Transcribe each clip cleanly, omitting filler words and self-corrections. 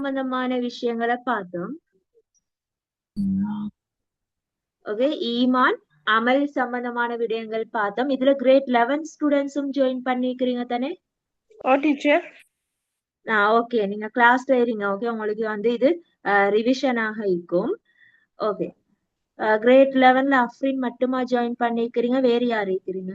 சம்பந்தமான விஷயங்களை பார்த்தோம். ஓகே, ஈமான் அமல் சம்பந்தமான விடயங்கள் பார்த்தோம். இதுல கிரேட் 11 ஸ்டூடெண்ட்ஸும் ஜாயின் பண்ணிக்கிறீங்க தானே? ஓ டீச்சர். ஓகே, நீங்க கிளாஸ்ல இருங்க. ஓகே, உங்களுக்கு வந்து இது ரிவிஷனாக இருக்கும். ஓகே, கிரேட் 11ல அஃப்ரின் மட்டுமா ஜாயின் பண்ணிக்கிறீங்க, வேற யார் இருக்கிறீங்க?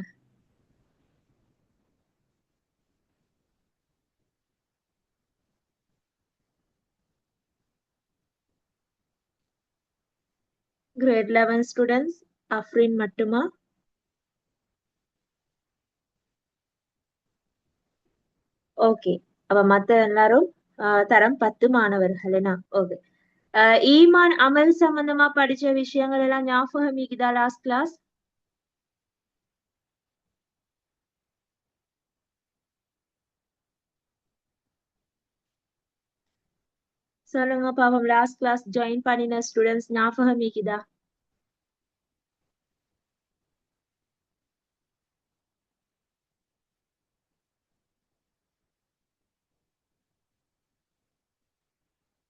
கிரேட் 11 ஸ்டூடெண்ட்ஸ் அஃப்ரின் மட்டுமா? ஓகே, அப்ப மத்த எல்லாரும் தரம் 10 மாணவர்கள் என்ன? ஓகே, ஈமான் அமல் சம்பந்தமா படிச்ச விஷயங்கள் எல்லாம் ஞாபகம் இருக்குதா லாஸ்ட் கிளாஸ்? சொல்லுங்க பாப்போம், லாஸ்ட் கிளாஸ் ஜாயின் பண்ணின ஸ்டூடெண்ட்ஸ் ஞாபகம் இருக்குதா?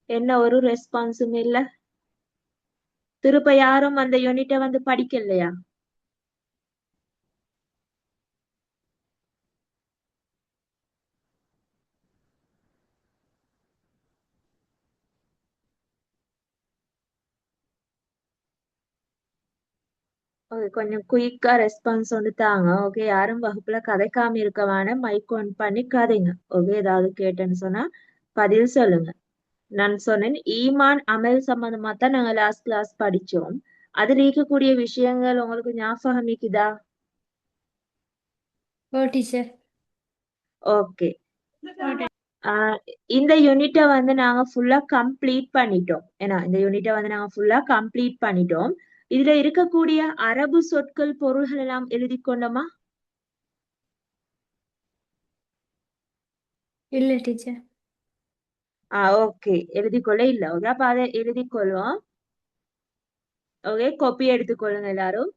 என்ன ஒரு ரெஸ்பான்ஸும் இல்ல? திருப்ப யாரும் அந்த யூனிட்டை வந்து படிக்கலையா? ஓகே, கொஞ்சம் குயிக்கா ரெஸ்பான்ஸ் வந்து தாங்க. ஓகே, யாரும் வகுப்புல கதைக்காம இருக்க வேணாம், மைக் ஆன் பண்ணி கதைங்க. ஓகே, ஏதாவது கேட்டேன்னு சொன்னா பதில் சொல்லுங்க. நான் சொன்னேன் ஈமான் அமல் சம்பந்தமா தான் நாங்க லாஸ்ட் கிளாஸ் படிச்சோம். அதுல இருக்கக்கூடிய விஷயங்கள் உங்களுக்கு ஞாபகம் இருக்குதா? ஓ டீச்சர். ஓகே, இந்த யூனிட்டை வந்து நாங்க ஃபுல்லா கம்ப்ளீட் பண்ணிட்டோம். ஏன்னா இந்த யூனிட்டை வந்து நாங்க ஃபுல்லா கம்ப்ளீட் பண்ணிட்டோம். இதுல இருக்கக்கூடிய அரபு சொற்கள் பொருள்கள் எல்லாம் எழுதி கொண்டோமா? இல்ல டீச்சர். ஓகே, எழுதிக்கொள்ள இல்ல. ஓகே, அப்ப அதை எழுதிக்கொள்வோம். ஓகே, காப்பி எடுத்துக்கொள்ளுங்க எல்லாரும்.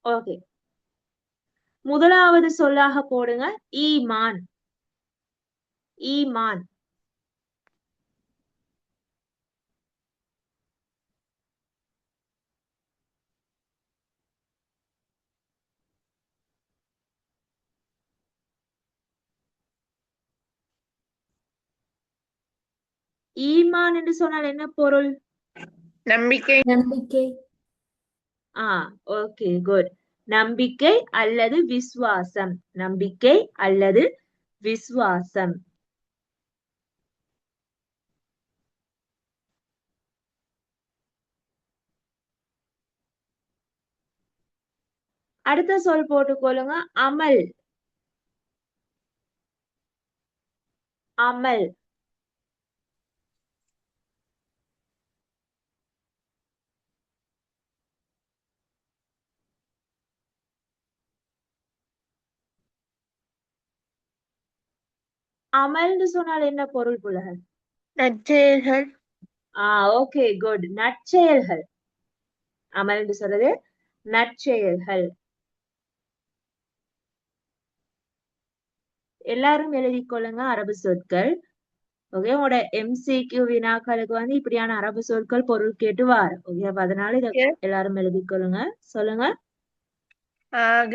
ஓகே, முதலாவது சொல்லாக போடுங்க ஈமான். ஈமான். ஈமான் என்று சொன்னால் என்ன பொருள்? நம்பிக்கை. நம்பிக்கை. Okay, good. நம்பிக்கை அல்லது விசுவாசம். நம்பிக்கை அல்லது விசுவாசம். அடுத்த சொல் போட்டுக்கொள்ளுங்க அமல். அமல். அமல்னு சொன்னால் என்ன பொருள் புலகன்? நற்செயல்கள். Okay, good. நற்செயல்கள். அமல்னு சொல்றது நற்செயல்கள். எல்லாரும் எழுதிக் கொள்ளுங்க அரபு சொற்கள். ஓகே, உங்களோட எம்சிக்யூ வினாக்களுக்கு வந்து இப்படியான அரபு சொற்கள் பொருள் கேட்டு வார. ஓகே, அப்ப அதனால இத எல்லாரும் எழுதிக் கொள்ளுங்க. சொல்லுங்க.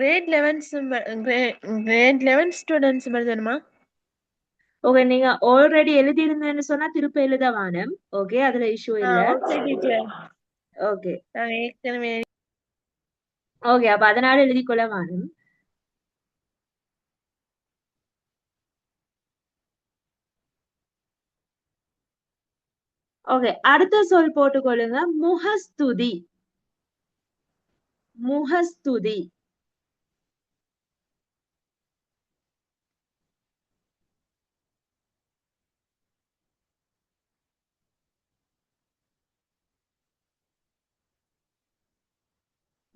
கிரேட் 11 ஸ்டூடெண்ட்ஸ் எழுதணுமா? ஓகே, நீங்க ஆல்ரெடி எழுதி இருந்தேன்னு சொன்னா திருப்ப எழுத வேணும். ஓகே, அதுல இஷ்யூ இல்ல. Okay teacher. ஓகே நான் ஏற்கனவே ஓகே, அப்ப அதனால எழுதிக் கொள்ள வேணும். ஓகே, அடுத்த சொல் போட்டுக்கொள்ளுங்க முகஸ்துதி. முகஸ்துதி.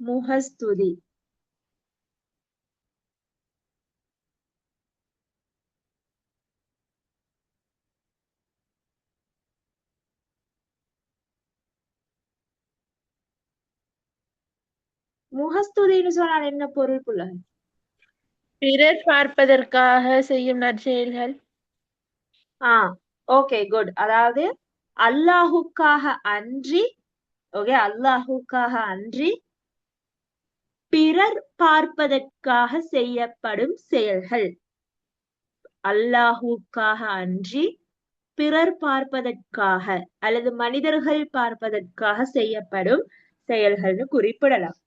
முகஸ்துதி. முகஸ்துதின்னு சொன்னால் என்ன பொருள் புள்ள? பிறர் பார்ப்பதற்காக செய்யும் நற்செயல்கள். Okay good. அதாவது அல்லாஹுக்காக அன்றி, ஓகே, அல்லாஹுக்காக அன்றி பிறர் பார்ப்பதற்காக செய்யப்படும் செயல்கள். அல்லாஹுக்காக அன்றி பிறர் பார்ப்பதற்காக அல்லது மனிதர்கள் பார்ப்பதற்காக செய்யப்படும் செயல்கள்னு குறிப்பிடலாம்.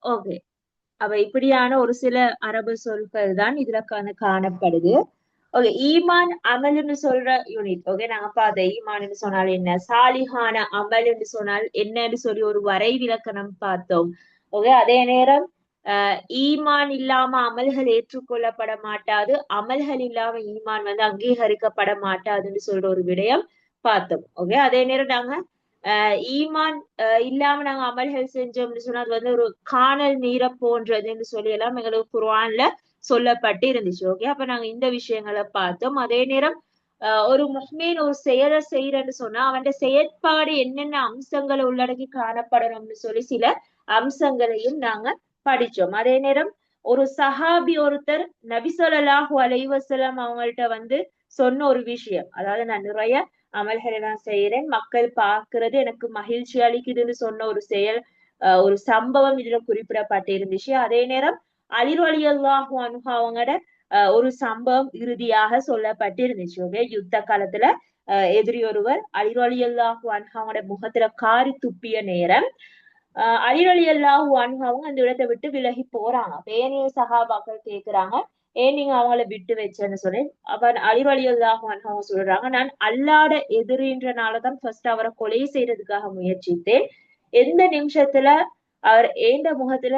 ஓகே, அப்ப இப்படியான ஒரு சில அரபு சொற்கள் தான் இதுல காணப்படுது. ஓகே, ஈமான் அமல்னு சொல்ற யூனிட். ஓகே, நாங்க பார்த்த ஈமான்னு சொன்னால் என்ன, சாலிஹான அமல்னு சொன்னால் என்னன்னு சொல்லி ஒரு வரைவிலக்கணம் பார்த்தோம். ஓகே, அதே நேரம் ஈமான் இல்லாம அமல்கள் ஏற்றுக்கொள்ளப்பட மாட்டாது, அமல்கள் இல்லாம ஈமான் வந்து அங்கீகரிக்கப்பட மாட்டாதுன்னு சொல்ற ஒரு விடயம் பார்த்தோம். ஓகே, அதே நேரம் நாங்க ஈமான் இல்லாம நாங்க அமல்கள் செஞ்சோம்னு சொன்னா அது வந்து ஒரு காணல் நீரை போன்றதுன்னு சொல்லி எல்லாம் எங்களுக்கு குர்ஆன்ல சொல்லப்பட்டு இருந்துச்சு. ஓகே, அப்ப நாங்க இந்த விஷயங்களை பார்த்தோம். அதே நேரம் ஒரு முஹ்மீன் ஒரு செயலை செய்யறன்னு சொன்னா அவன் செயற்பாடு என்னென்ன அம்சங்களை உள்ளடக்கி காணப்படணும்னு சொல்லி சில அம்சங்களையும் நாங்க படிச்சோம். அதே நேரம் ஒரு சஹாபி ஒருத்தர் நபி ஸல்லல்லாஹு அலைஹி வஸல்லம் அவங்கள்ட்ட வந்து சொன்ன ஒரு விஷயம், அதாவது நான் நிறைய அமல்களை நான் செய்யறேன், மக்கள் பார்க்கிறது எனக்கு மகிழ்ச்சி அளிக்குதுன்னு சொன்ன ஒரு செயல், ஒரு சம்பவம் இதுல குறிப்பிடப்பட்டு இருந்துச்சு. அதே நேரம் அலி ரலியல்லாஹு அன்ஹு அவங்களோட ஒரு சம்பவம் இறுதியாக சொல்லப்பட்டிருந்துச்சு. ஓகே, யுத்த காலத்துல எதிரி ஒருவர் அலி ரலியல்லாஹு அன்ஹு அவங்களோட முகத்துல காரி துப்பிய நேரம் அலி ரலியல்லாஹு அன்ஹு அவங்க அந்த இடத்தை விட்டு விலகி போறாங்க. ஏனைய சஹாபாக்கள் கேக்குறாங்க, ஏன் நீங்க அவங்கள விட்டு வச்சேன்னு சொல்லி. அப்ப அலி ரலியல்லாஹு அன்ஹு அவங்க சொல்றாங்க, நான் அல்லாஹ்ட எதிரின்றனாலதான் ஃபர்ஸ்ட் அவரை கொலை செய்யறதுக்காக முயற்சித்தேன். எந்த நிமிஷத்துல அவர் ஏண்ட முகத்துல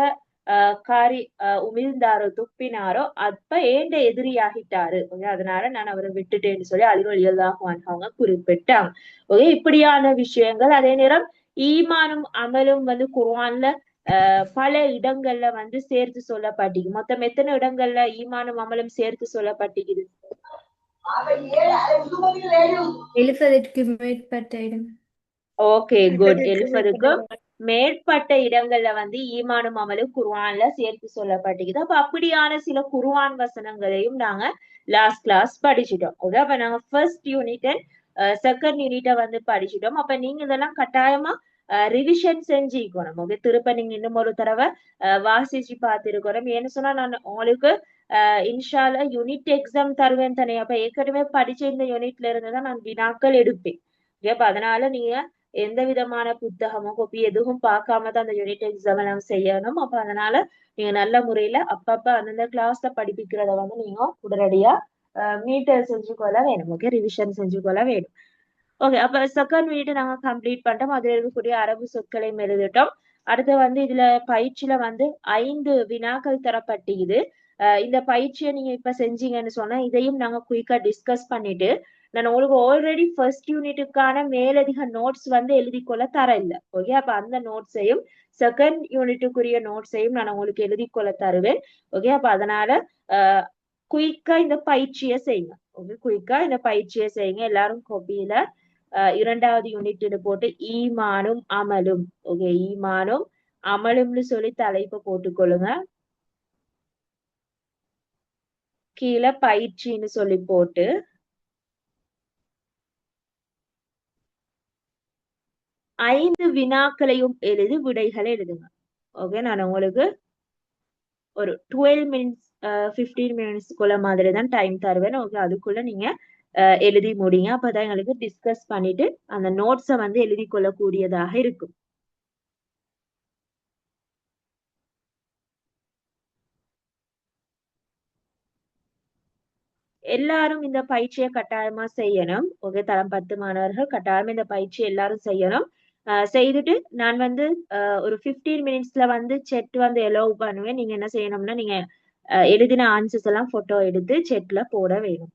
காரி உமிழ்ந்தாரோ துப்பினாரோ அப்ப ஏண்ட எதிரி ஆகிட்டாரு. அதனால நான் அவரை விட்டுட்டேன்னு சொல்லி அலி ரலியல்லாஹு அன்ஹு அவங்க குறிப்பிட்டாங்க. ஓகே, இப்படியான விஷயங்கள். அதே நேரம் ஈமானும் அமலும் வந்து குர்ஆன்ல பல இடங்கள்ல வந்து சேர்த்து சொல்லப்பட்டிருக்கு. மொத்தம் எத்தனை இடங்கள்ல ஈமானும் அமலும் சேர்த்து சொல்லப்பட்டிருக்குது? 70க்கு மேற்பட்ட இடம். Okay good. 70க்கு 70க்கும் மேற்பட்ட இடங்கள்ல வந்து ஈமானும் அமலும் குர்ஆன்ல சேர்த்து சொல்லப்பட்டிருக்குது. அப்ப அப்படியான சில குர்ஆன் வசனங்களையும் நாங்க லாஸ்ட் கிளாஸ் படிச்சுட்டோம். ஓகே, அப்ப நாங்க ஃபர்ஸ்ட் யூனிட் அண்ட் செகண்ட் யூனிட்ட வந்து படிச்சுட்டோம். அப்ப நீங்க இதெல்லாம் கட்டாயமா ரிவிஷன் செஞ்சுக்கணும். ஓகே, திருப்ப நீங்க இன்னும் ஒரு தடவை வாசிச்சு பார்த்திருக்கணும். ஏன்னு சொன்னா நான் உங்களுக்கு இன்ஷால்லா யூனிட் எக்ஸாம் தருவேன் தானே. அப்ப ஏற்கனவே படிச்ச இந்த யூனிட்ல இருந்துதான் நான் வினாக்கள் எடுப்பேன். அப்ப அதனால நீங்க எந்த விதமான புத்தகமோ கோப்பி எதுவும் பார்க்காம தான் அந்த யூனிட் எக்ஸாம் எல்லாம் செய்யணும். அப்ப அதனால நீங்க நல்ல முறையில அப்பப்ப அந்தந்த கிளாஸ்ல படிப்பிக்கிறத வந்து நீங்க உடனடியா மீட்டர் செஞ்சுக்கொள்ள வேணும். ஓகே, ரிவிஷன் செஞ்சுக்கொள்ள வேணும். ஓகே, அப்ப செகண்ட் யூனிட் நாங்க கம்ப்ளீட் பண்ணிட்டோம். அதுல இருக்கக்கூடிய அரபு சொற்களையும் எழுதிட்டோம். அடுத்து வந்து இதுல பயிற்சியில வந்து 5 வினாக்கள் தரப்பட்டிருக்குது. இந்த பயிற்சியை நீங்க இப்ப செஞ்சீங்கன்னு சொன்னா இதையும் நாங்க குயிக்கா டிஸ்கஸ் பண்ணிட்டு நான் உங்களுக்கு ஆல்ரெடி ஃபர்ஸ்ட் யூனிட்டுக்கான மேலதிக நோட்ஸ் வந்து எழுதி கொள்ள தர இல்லை. ஓகே, அப்ப அந்த நோட்ஸையும் செகண்ட் யூனிட்டுக்குரிய நோட்ஸையும் நான் உங்களுக்கு எழுதி கொள்ள தருவேன். ஓகே, அப்ப அதனால குயிக்கா இந்த பயிற்சியை செய்யுங்க. ஓகே, குயிக்கா இந்த பயிற்சியை செய்யுங்க. எல்லாரும் கோப்பியில 2வது யூனிட் போட்டு ஈமானும் அமலும். ஓகே, ஈமானும் அமலும்னு சொல்லி தலைப்பு போட்டுக்கொள்ளுங்க. கீழே பயிற்சின்னு சொல்லி போட்டு 5 வினாக்களையும் எழுதி விடைகளை எழுதுங்க. ஓகே, நான் உங்களுக்கு ஒரு 12 மினிட்ஸ் 15 மினிட்ஸ்க்குள்ள மாதிரி தான் டைம் தருவேன். ஓகே, அதுக்குள்ள நீங்க எழுதி முடிங்க. அப்பதான் எங்களுக்கு டிஸ்கஸ் பண்ணிட்டு அந்த நோட்ஸை வந்து எழுதி கொள்ளக்கூடியதாக இருக்கும். எல்லாரும் இந்த பயிற்சியை கட்டாயமா செய்யணும். ஓகே, தரம் 10 மாணவர்கள் கட்டாயமா இந்த பயிற்சி எல்லாரும் செய்யணும். செய்துட்டு நான் வந்து ஒரு 15 மினிட்ஸ்ல வந்து செட் வந்து எலோவ் பண்ணுவேன். நீங்க என்ன செய்யணும்னா நீங்க எழுதின ஆன்சர்ஸ் எல்லாம் போட்டோ எடுத்து செட்ல போட வேணும்.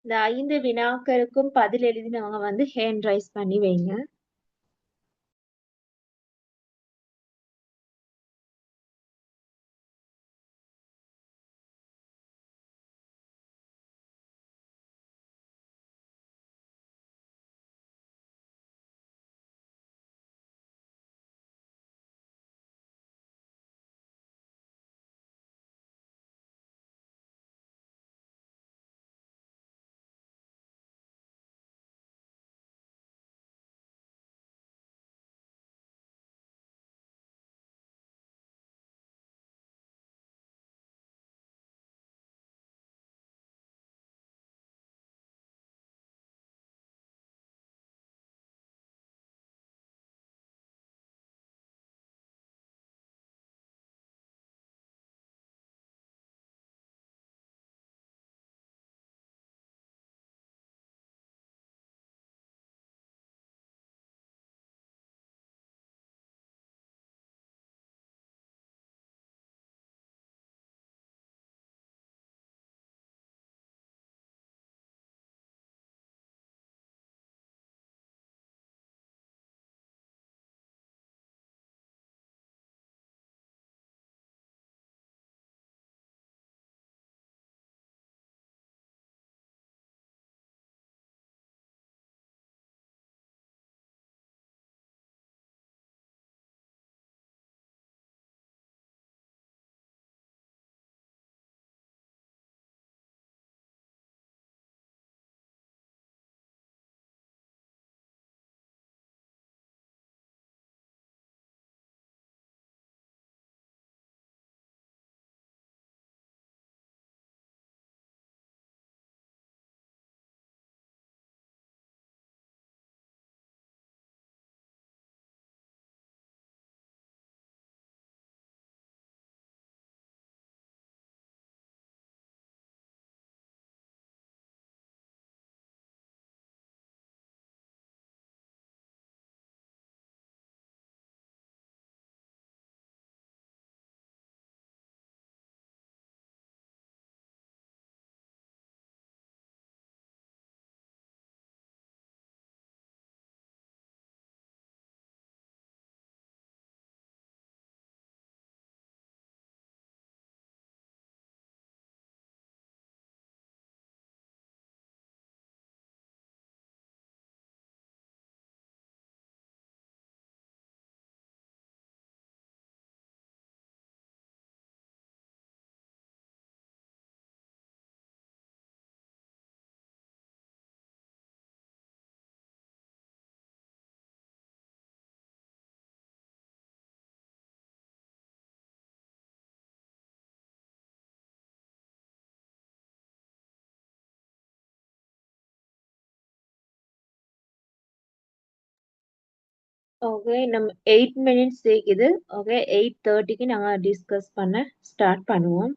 இந்த 5 வினாக்களுக்கும் பதில் எழுதினவங்க வந்து ஹேண்ட் ரைஸ் பண்ணி வைங்க. ஓகே, நம்ம 8 மினிட்ஸ் இருக்குது. ஓகே, 8:30க்கு நாங்க டிஸ்கஸ் பண்ண ஸ்டார்ட் பண்ணுவோம்.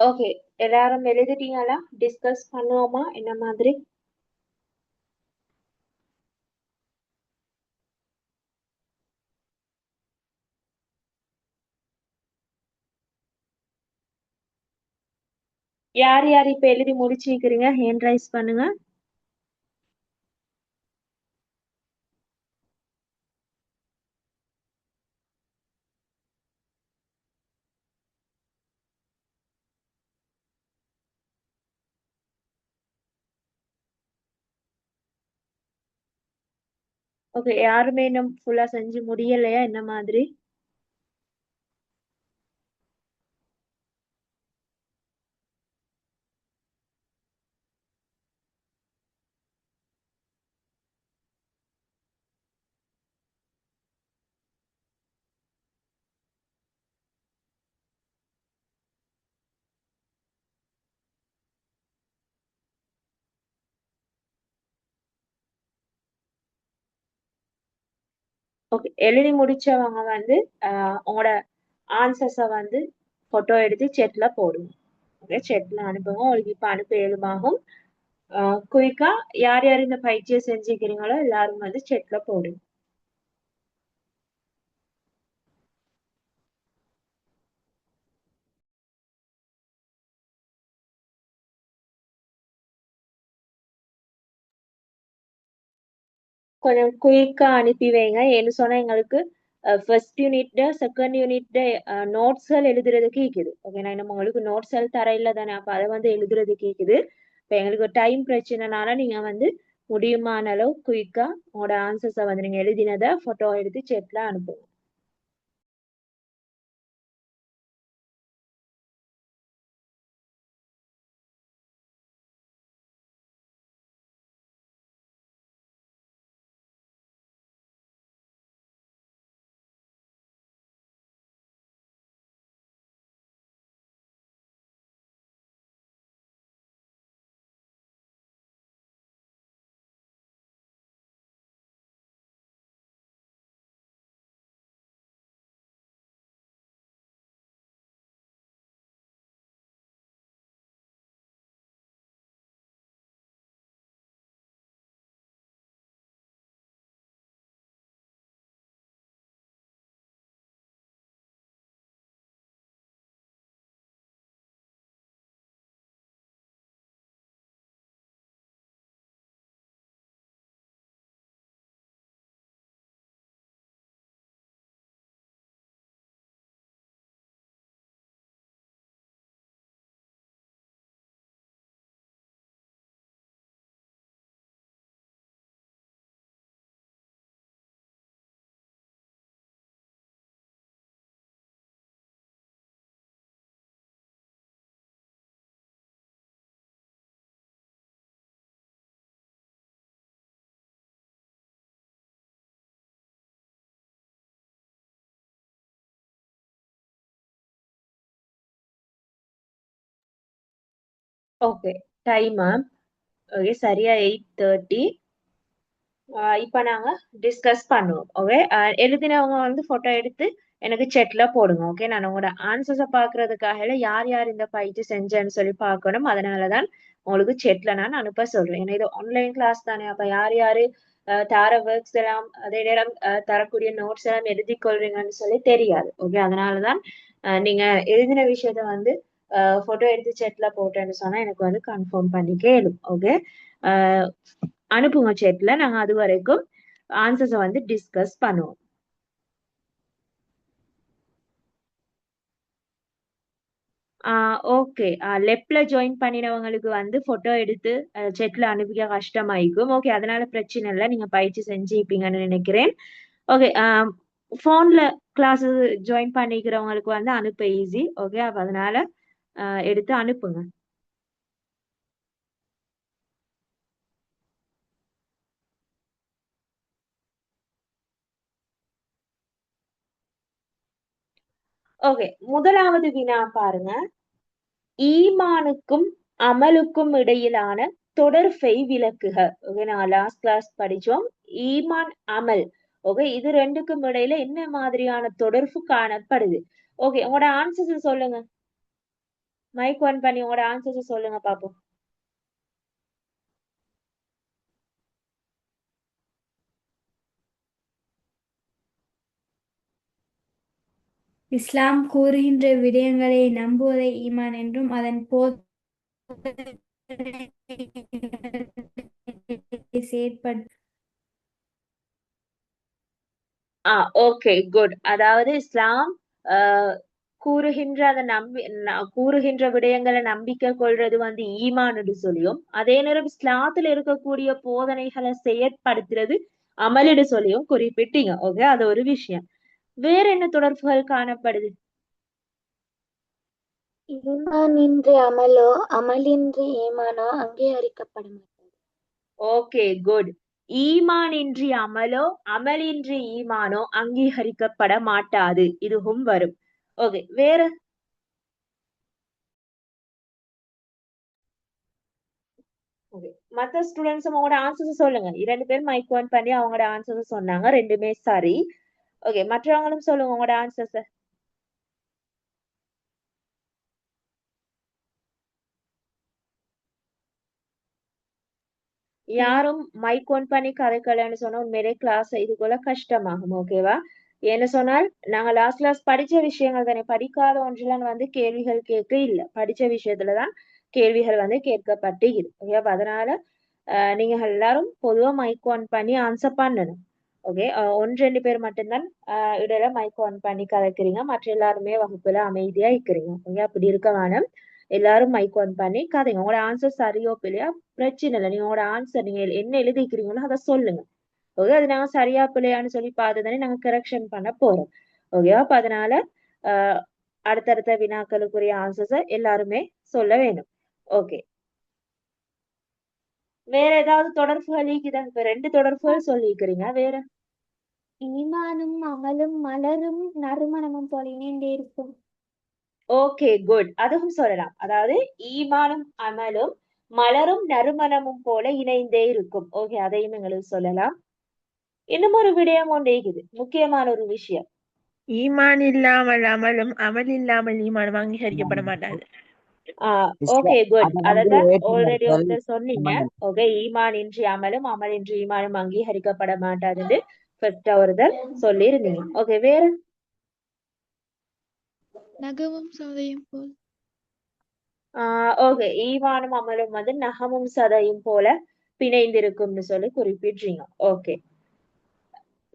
ஓகே, எல்லாரும் எழுதிட்டீங்களா? டிஸ்கஸ் பண்ணுவோமா என்ன மாதிரி? யார் யார் இப்ப எழுதி முடிச்சிருக்கிறீங்க? ஹேண்ட் ரைஸ் பண்ணுங்க. ஓகே, யாருமே இன்னும் ஃபுல்லா செஞ்சு முடியலையா என்ன மாதிரி? ஓகே, எழுதி முடிச்சவங்க வந்து உங்களோட ஆன்சர்ஸை வந்து போட்டோ எடுத்து செட்ல போடுங்க. ஓகே, செட்ல அனுப்புங்க. உங்களுக்கு இப்ப அனுப்ப இயலுமாகும். குயிக்கா யார் யார் இந்த பயிற்சியை செஞ்சுக்கிறீங்களோ எல்லாரும் வந்து செட்ல போடுங்க. கொஞ்சம் குயிக்கா அனுப்பி வைங்க. ஏன்னு சொன்னா எங்களுக்கு ஃபர்ஸ்ட் யூனிட் செகண்ட் யூனிட் நோட்ஸ்கள் எழுதுறதுக்கு இருக்குது. ஓகே, நான் நம்ம உங்களுக்கு நோட்ஸ்கள் தர இல்லை தானே, அப்ப அதை வந்து எழுதுறதுக்கு இருக்குது. இப்ப எங்களுக்கு டைம் பிரச்சனைனால நீங்க வந்து முடியுமான அளவு குயிக்கா உங்களோட ஆன்சர்ஸை வந்து நீங்க எழுதினதை போட்டோ எடுத்து செட்ல அனுப்புங்க. ஓகே, டைம் ஓகே சரியா 8:30. இப்ப நாங்க டிஸ்கஸ் பண்ணுவோம். ஓகே, எழுதினவங்க வந்து போட்டோ எடுத்து எனக்கு செட்ல போடுங்க. ஓகே, நான் உங்களோட ஆன்சர்ஸை பாக்குறதுக்காக யார் யார் இந்த பயிற்சி செஞ்சேன்னு சொல்லி பார்க்கணும். அதனாலதான் உங்களுக்கு செட்ல நான் அனுப்ப சொல்றேன். ஏன்னா இது ஆன்லைன் கிளாஸ் தானே, அப்ப யார் யாரு தர ஒர்க்ஸ் எல்லாம் அதே நேரம் தரக்கூடிய நோட்ஸ் எல்லாம் எழுதி கொள்றீங்கன்னு சொல்லி தெரியாது. ஓகே, அதனாலதான் நீங்க எழுதின விஷயத்த வந்து போட்டோ எடுத்து செட்ல போட்டேன்னு சொன்னா எனக்கு வந்து கன்ஃபார்ம் பண்ணி கேளும். ஓகே, அனுப்புங்க சேட்ல. நாங்க அது வரைக்கும் ஆன்சர்ஸை வந்து டிஸ்கஸ் பண்ணுவோம். ஓகே, லெப்ட்ல ஜாயின் பண்ணினவங்களுக்கு வந்து போட்டோ எடுத்து செட்ல அனுப்பிக்க கஷ்டமாயிக்கும். ஓகே, அதனால பிரச்சனை இல்லை, நீங்க பயிற்சி செஞ்சுப்பீங்கன்னு நினைக்கிறேன். ஓகே, போன்ல கிளாஸ் ஜாயின் பண்ணிக்கிறவங்களுக்கு வந்து அனுப்ப ஈஸி. ஓகே, அப்ப அதனால எடுத்து அனுப்புங்க. ஓகே, முதலாவது வினா பாருங்க. ஈமானுக்கும் அமலுக்கும் இடையிலான தொடர்பை விளக்குக. ஓகே, நான் லாஸ்ட் கிளாஸ் படிச்சோம். ஈமான் அமல். ஓகே, இது ரெண்டுக்கும் இடையில என்ன மாதிரியான தொடர்பு காணப்படுது? ஓகே, உங்களோட ஆன்சர்ஸ் சொல்லுங்க. மைக் ஆன் பண்ணி உங்களோட ஆன்சர்ஸ் சொல்லுங்க பாப்போம். இஸ்லாம் கூறுகின்ற விடயங்களை நம்புவதை ஈமான் என்றும் அதன் செயற்பட ஓகே குட். அதாவது இஸ்லாம் கூறுகின்ற கூறுகின்ற விடயங்களை நம்பிக்கை கொள்றது வந்து ஈமான்னு சொல்லியும், அதே நேரம் இஸ்லாத்துல இருக்கக்கூடிய போதனைகளை செயற்படுத்துறது அமலிடு சொல்லியும் குறிப்பிட்டீங்க. ஓகே, அது ஒரு விஷயம். வேற என்ன தொடர்புகள் காணப்படுது? ஈமானின்றி அமலோ அமலின்றி ஈமானோ அங்கீகரிக்கப்பட மாட்டாது. Okay good. ஈமானின்றி அமலோ அமலின்றி ஈமானோ அங்கீகரிக்கப்பட மாட்டாது, இதுவும் வரும். ஓகே, வேற? ஓகே, மத்த ஸ்டூடெண்ட்ஸும் அவங்களோட ஆன்சர்ஸ் சொல்லுங்க. 2 பேர் மைக் ஆன் பண்ணி அவங்களோட ஆன்சர்ஸ் சொன்னாங்க, 2மே சரி. ஓகே, மற்றவங்களும் சொல்லுங்க உங்களோட ஆன்சர்ஸ். யாரும் மைக் ஆன் பண்ணி கதைக்கலன்னு சொன்னா உண்மையிலே கிளாஸ் இதுக்குள்ள கஷ்டமாகும். ஓகேவா? என்ன சொன்னால் நாங்க லாஸ்ட் கிளாஸ் படிச்ச விஷயங்கள் தானே, படிக்காத ஒன்றுலாம் வந்து கேள்விகள் கேட்க இல்ல, படிச்ச விஷயத்துலதான் கேள்விகள் வந்து கேட்கப்பட்டு இருக்கு. ஓகேவா? அதனால நீங்க எல்லாரும் பொதுவா மைக் ஆன் பண்ணி ஆன்சர் பண்ணணும். ஓகே, 1-2 பேர் மட்டும்தான் இடையில மைக் ஆன் பண்ணி கதைக்கிறீங்க, மற்ற எல்லாருமே வகுப்புல அமைதியா இருக்கிறீங்க. ஓகே, அப்படி இருக்க வேணும். எல்லாரும் மைக் ஆன் பண்ணி கதைங்க. உங்களோட ஆன்சர் சரியோ பிள்ளையா பிரச்சனை இல்லை, நீங்க உங்களோட ஆன்சர் நீங்க என்ன எழுதிக்கிறீங்களோ அதை சொல்லுங்க. ஓகே, அது நாங்க சரியா பிள்ளையான்னு சொல்லி பார்த்து தானே நாங்க கரெக்ஷன் பண்ண போறோம். ஓகேவா? அப்ப அதனால அடுத்தடுத்த வினாக்களுக்குரிய ஆன்சர்ஸை எல்லாருமே சொல்ல வேணும். ஓகே, வேற ஏதாவது தொடர்புகள் இருக்குதா? இப்ப 2 தொடர்புகள் சொல்லியிருக்கிறீங்க, வேற? ஈமானும் அமலும் மலரும் நறுமணமும் போல இணைந்தே இருக்கும். ஓகே குட், அதுவும் சொல்லலாம். அதாவது ஈமானும் அமலும் மலரும் நறுமணமும் போல இணைந்தே இருக்கும். ஓகே, அதையும் எங்களுக்கு சொல்லலாம். இன்னும் ஒரு விடயம் ஒன்று இருக்குது, முக்கியமான ஒரு விஷயம். ஈமான் இல்லாமல் அமலும் அமல் இல்லாமல் ஈமானும் அங்கீகரிக்கப்பட மாட்டாது. ஓகே குட், அதை வந்து அததான் ஆல்ரெடி ஏற்றுமறுத்தல் ஒருத்தர் சொன்னீங்க. ஓகே, ஈமான் இன்றி அமலும் அமல் இன்றி ஈமானும் அங்கீகரிக்கப்பட மாட்டாதுன்னு ஃபர்ஸ்ட் ஒருத்தர் சொல்லி இருந்தீங்க. ஓகே, வேற? நகமும் சதையும் போல். ஓகே, ஈமானும் அமலும் வந்து நகமும் சதையும் போல பிணைந்திருக்கும்னு சொல்லி குறிப்பிடுறீங்க. ஓகே,